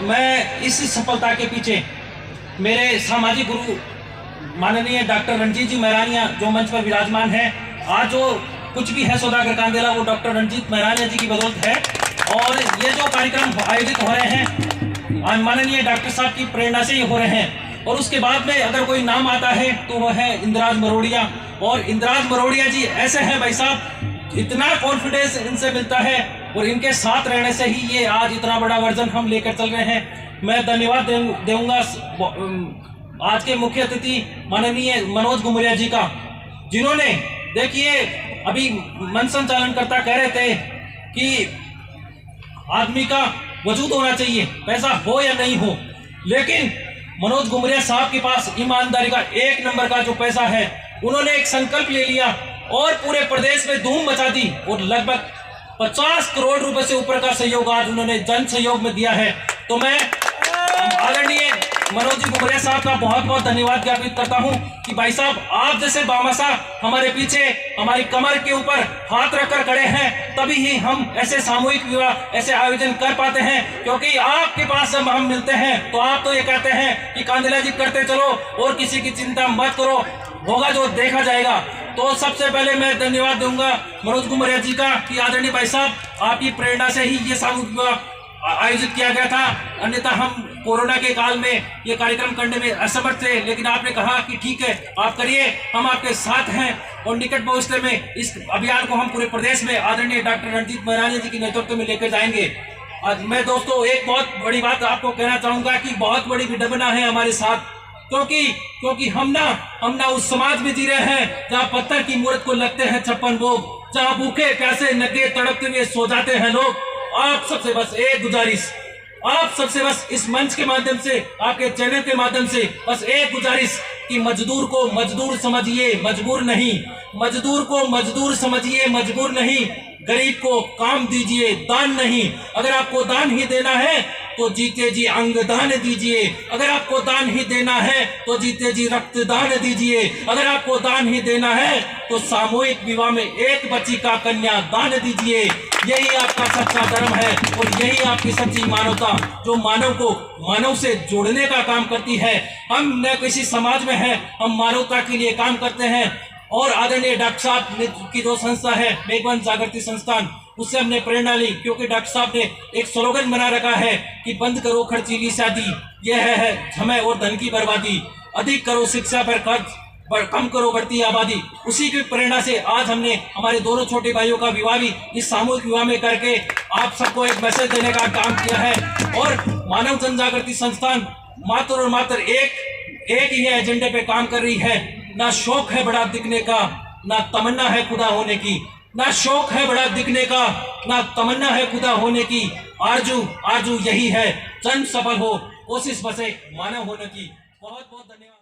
मैं इस सफलता के पीछे मेरे सामाजिक गुरु माननीय डॉक्टर रणजीत जी महरानिया जो मंच पर विराजमान है, आज जो कुछ भी है सौदागर कांदेला वो डॉक्टर रणजीत महरानिया जी की बदौलत है। और ये जो कार्यक्रम आयोजित हो रहे हैं माननीय डॉक्टर साहब की प्रेरणा से ही हो रहे हैं। और उसके बाद में अगर कोई नाम आता है तो वह है इंद्राज मरोड़िया। और इंद्राज मरोड़िया जी ऐसे हैं भाई साहब, इतना कॉन्फिडेंस इनसे मिलता है और इनके साथ रहने से ही ये आज इतना बड़ा वर्जन हम लेकर चल रहे हैं। मैं धन्यवाद दूंगा आज के मुख्य अतिथि माननीय मनोज गुमरिया जी का, जिन्होंने देखिए अभी मन संचालनकर्ता कह रहे थे कि आदमी का वजूद होना चाहिए, पैसा हो या नहीं हो, लेकिन मनोज गुमरिया साहब के पास ईमानदारी का 1 नंबर का जो पैसा है, उन्होंने एक संकल्प ले लिया और पूरे प्रदेश में धूम मचा दी और लगभग 50 करोड़ रुपए से ऊपर का सहयोग आज उन्होंने जन सहयोग में दिया है। तो मैं आदरणीय मनोज जी गुमरिया साहब का बहुत बहुत धन्यवाद ज्ञापित करता हूं कि भाई साहब आप जैसे बामासा हमारे पीछे हमारी कमर के ऊपर हाथ रखकर खड़े हैं, तभी ही हम ऐसे सामूहिक विवाह ऐसे आयोजन कर पाते हैं। क्योंकि आपके पास जब हम मिलते हैं तो आप तो ये कहते हैं कि कांदेला जी करते चलो और किसी की चिंता मत करो, होगा जो देखा जाएगा। तो सबसे पहले मैं धन्यवाद दूंगा मनोज गुमरिया जी का कि आदरणीय भाई साहब आपकी प्रेरणा से ही ये सामूहिक विवाह आयोजित किया गया था, अन्यथा हम कोरोना के काल में ये कार्यक्रम करने में असमर्थ थे, लेकिन आपने कहा कि ठीक है आप करिए, हम आपके साथ हैं। और निकट भविष्य में इस अभियान को हम पूरे प्रदेश में आदरणीय डॉक्टर रणजीत महरानिया जी के नेतृत्व में लेकर जाएंगे। आज मैं दोस्तों एक बहुत बड़ी बात आपको कहना चाहूंगा कि बहुत बड़ी विडंबना है हमारे साथ, क्योंकि हम ना उस समाज में जी रहे हैं जहाँ पत्थर की मूर्त को लगते हैं 56 भोग, जहाँ भूखे प्यासे नंगे तड़पते हुए सो जाते हैं लोग। आप सबसे बस एक गुजारिश, आप सबसे बस इस मंच के माध्यम से, आपके चैनल के माध्यम से बस एक गुजारिश कि मजदूर को मजदूर समझिए, मजबूर नहीं। मजदूर को मजदूर समझिए, मजबूर नहीं। गरीब को काम दीजिए, दान नहीं। अगर आपको दान ही देना है तो जीते जी अंगदान दीजिए। अगर आपको दान ही देना है तो जीते जी रक्तदान दीजिए। अगर आपको दान ही देना है तो सामूहिक विवाह में एक बच्ची का कन्या दान दीजिए। यही आपका सच्चा धर्म है और यही आपकी सच्ची मानवता, जो मानव को मानव से जोड़ने का काम करती है। हम न किसी समाज में हैं, हम मानवता के लिए काम करते हैं। और आदरणीय डॉक्टर साहब की जो संस्था है मेघवंश जागृति संस्थान, उससे हमने प्रेरणा ली, क्योंकि डॉक्टर साहब ने एक स्लोगन बना रखा है कि बंद करो खर्चीली शादी, यह है समय और धन की बर्बादी, अधिक करो शिक्षा पर खर्च, कम करो बढ़ती आबादी। उसी की प्रेरणा से आज हमने हमारे दोनों छोटे भाइयों का विवाह भी इस सामूहिक विवाह में करके आप सबको एक मैसेज देने का काम किया है। और मानव जन जागृति संस्थान मात्र और मात्र एक ही एजेंडे पे काम कर रही है। ना शौक है बड़ा दिखने का, ना तमन्ना है खुदा होने की। ना शौक है बड़ा दिखने का, ना तमन्ना है खुदा होने की। आरजू यही है, जन्म सफल हो, कोशिश बसे मानव होने की। बहुत बहुत धन्यवाद।